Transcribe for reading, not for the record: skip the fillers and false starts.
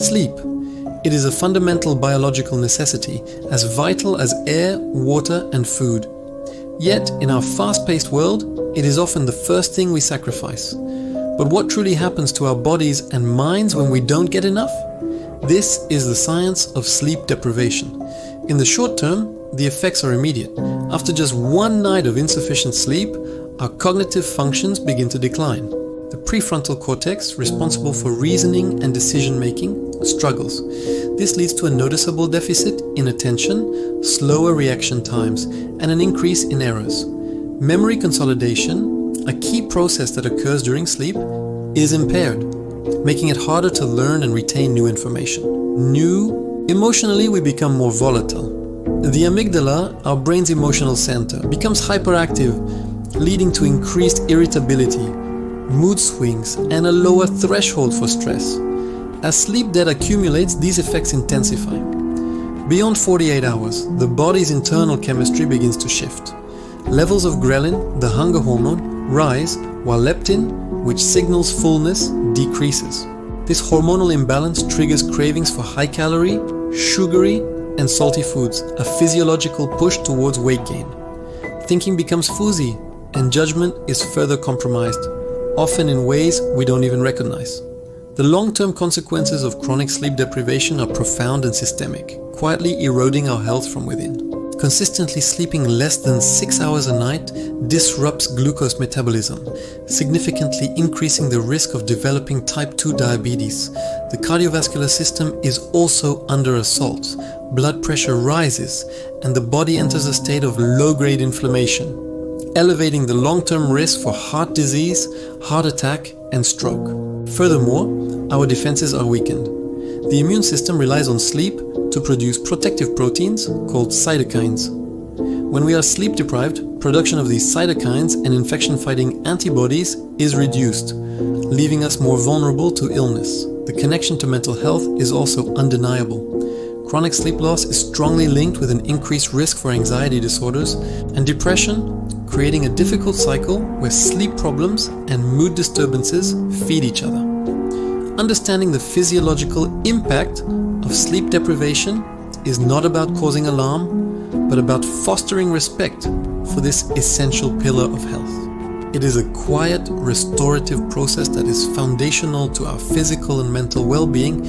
Sleep. It is a fundamental biological necessity, as vital as air, water, and food. Yet, in our fast-paced world, it is often the first thing we sacrifice. But what truly happens to our bodies and minds when we don't get enough? This is the science of sleep deprivation. In the short term, the effects are immediate. After just one night of insufficient sleep, our cognitive functions begin to decline. The prefrontal cortex, responsible for reasoning and decision-making, struggles. This leads to a noticeable deficit in attention, slower reaction times, and an increase in errors. Memory consolidation, a key process that occurs during sleep, is impaired, making it harder to learn and retain new information. Emotionally, we become more volatile. The amygdala, our brain's emotional center, becomes hyperactive, leading to increased irritability, mood swings, and a lower threshold for stress. As sleep debt accumulates, these effects intensify. Beyond 48 hours, the body's internal chemistry begins to shift. Levels of ghrelin, the hunger hormone, rise, while leptin, which signals fullness, decreases. This hormonal imbalance triggers cravings for high-calorie, sugary, and salty foods, a physiological push towards weight gain. Thinking becomes fuzzy, and judgment is further compromised, often in ways we don't even recognize. The long-term consequences of chronic sleep deprivation are profound and systemic, quietly eroding our health from within. Consistently sleeping less than 6 hours a night disrupts glucose metabolism, significantly increasing the risk of developing type 2 diabetes. The cardiovascular system is also under assault. Blood pressure rises, and the body enters a state of low-grade inflammation, elevating the long-term risk for heart disease, heart attack, and stroke. Furthermore, our defenses are weakened. The immune system relies on sleep to produce protective proteins called cytokines. When we are sleep deprived, production of these cytokines and infection-fighting antibodies is reduced, leaving us more vulnerable to illness. The connection to mental health is also undeniable. Chronic sleep loss is strongly linked with an increased risk for anxiety disorders and depression, creating a difficult cycle where sleep problems and mood disturbances feed each other. Understanding the physiological impact of sleep deprivation is not about causing alarm, but about fostering respect for this essential pillar of health. It is a quiet, restorative process that is foundational to our physical and mental well-being